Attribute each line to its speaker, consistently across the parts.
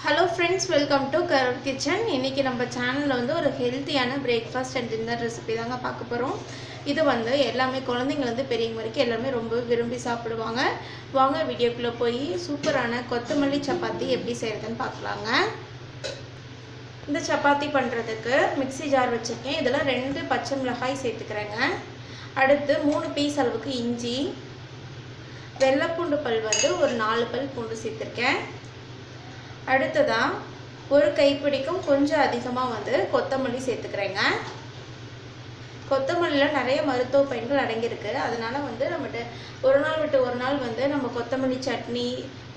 Speaker 1: Hello friends, welcome to Karur kitchen. இன்னைக்கு நம்ம சேனல்ல வந்து ஒரு ஹெல்தியான பிரேக்ஃபாஸ்ட் அண்ட் டின்னர் ரெசிபி தாங்க பார்க்க போறோம். இது வந்து எல்லாமே குழந்தைங்க வந்து பெரியவங்க வரைக்கும் எல்லாமே ரொம்ப விரும்பி சாப்பிடுவாங்க. வாங்க வீடியோக்குள்ள போய் சூப்பரான கொத்தமல்லி சப்பாத்தி எப்படி செய்யறதுன்னு பார்க்கலாங்க. இந்த சப்பாத்தி பண்றதுக்கு மிக்ஸி ஜார் வச்சிருக்கேன். இதல 2 பச்சை மிளகாய் சேர்த்துக்கறேங்க. அடுத்து 3 பீஸ் அளவுக்கு இஞ்சி, வெள்ளை பூண்டு பல் வந்து ஒரு 4 பல் பூண்டு சேர்த்திருக்கேன். அடுத்ததா ஒரு கைப்பிடிக்கும் கொஞ்சம் அதிகமா வந்து கொத்தமல்லி சேர்த்துக்கறேங்க. கொத்தமல்லில நிறைய மருத்துவ பயன்கள் அடங்கி இருக்கு. அதனால வந்து நம்ம ஒரு நாள் விட்டு ஒரு நாள் வந்து நம்ம கொத்தமல்லி சட்னி,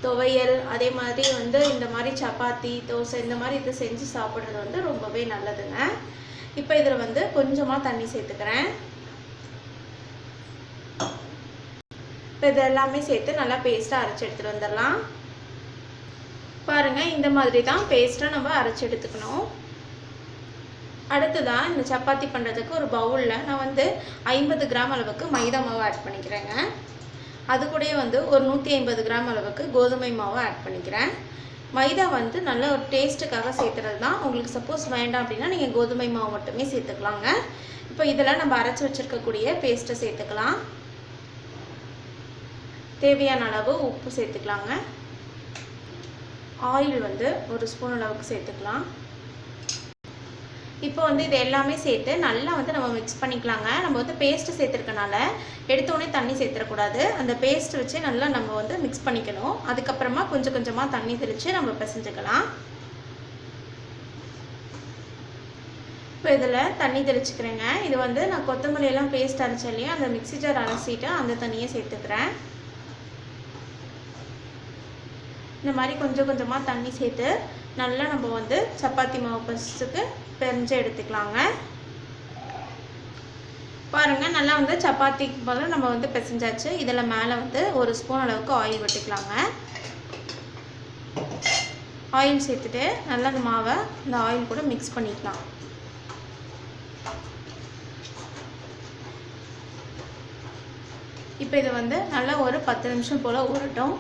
Speaker 1: துவையல், அதே மாதிரி வந்து இந்த மாதிரி சப்பாத்தி, தோசை இந்த மாதிரி இது செஞ்சு சாப்பிடுறது வந்து ரொம்பவே நல்லதுங்க. இப்போ இதல வந்து கொஞ்சமா தண்ணி சேர்த்துக்கறேன். இப்போ இதெல்லாம் சேர்த்து நல்லா பேஸ்டா அரைச்சு எடுத்துட்டு வந்துடலாம். பாருங்க இந்த மாதிரி தான் பேஸ்டா நம்ம அரைச்சு எடுத்துக்கணும். அடுத்ததா இந்த சப்பாத்தி பண்றதுக்கு ஒரு பவுல்ல நான் வந்து 50 கிராம் அளவுக்கு மைதா மாவு ஆட் பண்ணிக்கிறேங்க. அது கூடயே வந்து ஒரு 150 கிராம் அளவுக்கு கோதுமை மாவு ஆட் பண்ணிக்கிறேன். மைதா வந்து நல்ல ஒரு டேஸ்ட்டுக்காக சேர்த்துறது தான். உங்களுக்கு சப்போஸ் வேண்டாம் அப்படின்னா நீங்க கோதுமை மாவு மட்டுமே சேர்த்துக்கலாங்க. இப்போ இதெல்லாம் நம்ம அரைச்சு வச்சிருக்க கூடிய பேஸ்ட்டை சேர்த்துக்கலாம். தேவையான அளவு உப்பு சேர்த்துக்கலாங்க. ஆயில் வந்து ஒரு ஸ்பூன் அளவுக்கு சேர்த்துக்கலாம். இப்போ வந்து இது எல்லாமே சேர்த்து நல்லா வந்து நம்ம மிக்ஸ் பண்ணிக்கலாங்க. நம்ம வந்து பேஸ்ட் சேர்த்துருக்கனால எடுத்தோடனே தண்ணி சேர்த்துடக்கூடாது. அந்த பேஸ்ட் வச்சு நல்லா நம்ம வந்து மிக்ஸ் பண்ணிக்கணும். அதுக்கப்புறமா கொஞ்சம் கொஞ்சமாக தண்ணி தெளித்து நம்ம பிசைஞ்சுக்கலாம். இப்போ இதில் தண்ணி தெளிச்சுக்கிறேங்க. இது வந்து நான் கொத்தமல்லி எல்லாம் பேஸ்ட் அரைச்சேன் இல்லையா, அந்த மிக்ஸி ஜார் அரைச்சிட்டு அந்த தண்ணியை சேர்த்துக்கிறேன். இந்த மாதிரி கொஞ்சம் கொஞ்சமாக தண்ணி சேர்த்து நல்லா நம்ம வந்து சப்பாத்தி மாவு பசத்துக்கு பிசைஞ்சு எடுத்துக்கலாங்க. பாருங்கள் நல்லா வந்து சப்பாத்திக்கு போல நம்ம வந்து பிசைஞ்சாச்சு. இதில் மேலே வந்து ஒரு ஸ்பூன் அளவுக்கு ஆயில் விட்டுக்கலாங்க. ஆயில் சேர்த்துட்டு நல்லா இந்த மாவை இந்த ஆயில் கூட மிக்ஸ் பண்ணிக்கலாம். இப்போ இதை வந்து நல்லா ஒரு 10 நிமிஷம் போல் ஊறட்டும்.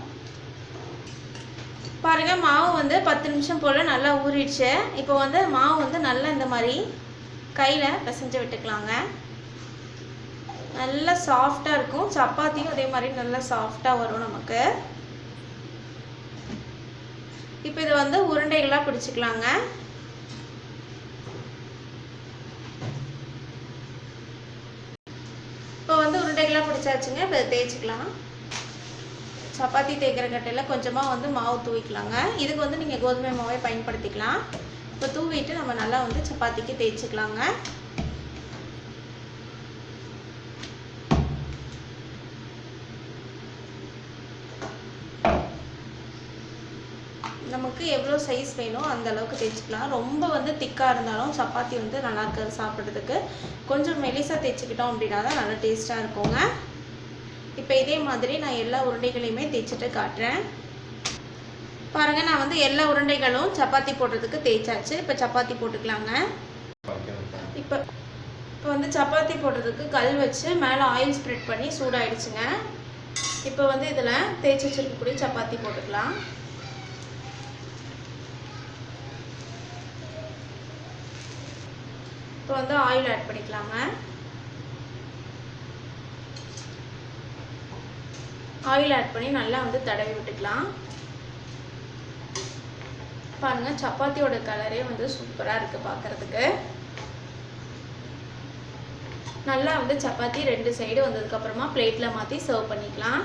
Speaker 1: பாருங்க மாவு வந்து 10 நிமிஷம் போல் நல்லா ஊறிடுச்சு. இப்போ வந்து மாவு வந்து நல்லா இந்த மாதிரி கையில் பிசைஞ்சு விட்டுக்கலாங்க. நல்லா சாஃப்டாக இருக்கும். சப்பாத்தியும் அதே மாதிரி நல்லா சாஃப்டாக வரும் நமக்கு. இப்போ இதை வந்து உருண்டைகளாக பிடிச்சிக்கலாங்க. இப்போ வந்து உருண்டைகளாக பிடிச்சாச்சுங்க. இப்போ தேய்ச்சிக்கலாம். சப்பாத்தி தேய்க்கிற கட்டையில் கொஞ்சமாக வந்து மாவு தூவிக்கலாங்க. இதுக்கு வந்து நீங்கள் கோதுமை மாவை பயன்படுத்திக்கலாம். இப்போ தூவிட்டு நம்ம நல்லா வந்து சப்பாத்திக்கு தேய்ச்சிக்கலாங்க. நமக்கு எவ்வளோ சைஸ் வேணும் அந்த அளவுக்கு தேய்ச்சிக்கலாம். ரொம்ப வந்து திக்காக இருந்தாலும் சப்பாத்தி வந்து நல்லா இருக்காது சாப்பிட்றதுக்கு. கொஞ்சம் மெலிசாக தேய்ச்சிக்கிட்டோம் அப்படின்னா தான் நல்லா டேஸ்ட்டாக இருக்குங்க. இப்போ இதே மாதிரி நான் எல்லா உருண்டைகளையுமே தேய்ச்சிட்டு காட்டுறேன். பாருங்கள் நான் வந்து எல்லா உருண்டைகளும் சப்பாத்தி போடுறதுக்கு தேய்ச்சாச்சு. இப்போ சப்பாத்தி போட்டுக்கலாங்க. இப்போ வந்து சப்பாத்தி போடுறதுக்கு கல் வச்சு மேலே ஆயில் ஸ்ப்ரெட் பண்ணி சூடாயிடுச்சுங்க. இப்போ வந்து இதில் தேய்ச்சி வச்சிருக்கக்கூடிய சப்பாத்தி போட்டுக்கலாம். இப்போ வந்து ஆயில் ஆட் பண்ணிக்கலாங்க. ஆயில் ஆட் பண்ணி நல்லா வந்து தடவி விட்டுக்கலாம். பாருங்க சப்பாத்தியோட கலரே வந்து சூப்பராக இருக்குது பார்க்குறதுக்கு. நல்லா வந்து சப்பாத்தி 2 சைடு வந்ததுக்கப்புறமா பிளேட்டில் மாற்றி சர்வ் பண்ணிக்கலாம்.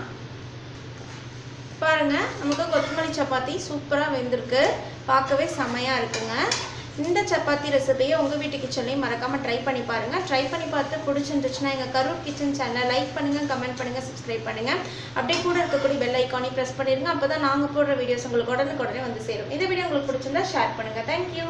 Speaker 1: பாருங்க நமக்கு கொத்தமல்லி சப்பாத்தி சூப்பராக வெந்திருக்கு. பார்க்கவே செமையாக இருக்குங்க. இந்த சப்பாத்தி ரெசிபியை உங்கள் வீட்டு கிச்சன்லேயும் மறக்காமல் ட்ரை பண்ணி பாருங்கள். ட்ரை பண்ணி பார்த்து பிடிச்சிருந்துச்சுன்னா எங்கள் கரூர் கிச்சன் சேனலை லைக் பண்ணுங்கள், கமெண்ட் பண்ணுங்கள், சப்ஸ்கிரைப் பண்ணுங்கள். அப்படியே கூட இருக்கக்கூடிய பெல் ஐக்கானையும் ப்ரெஸ் பண்ணிடுங்க. அப்போ தான் நாங்கள் போடுற வீடியோஸ் உங்களுக்கு உடனுக்குடனே வந்து சேரும். இந்த வீடியோ உங்களுக்கு பிடிச்சிருந்தா ஷேர் பண்ணுங்கள். தேங்க்யூ.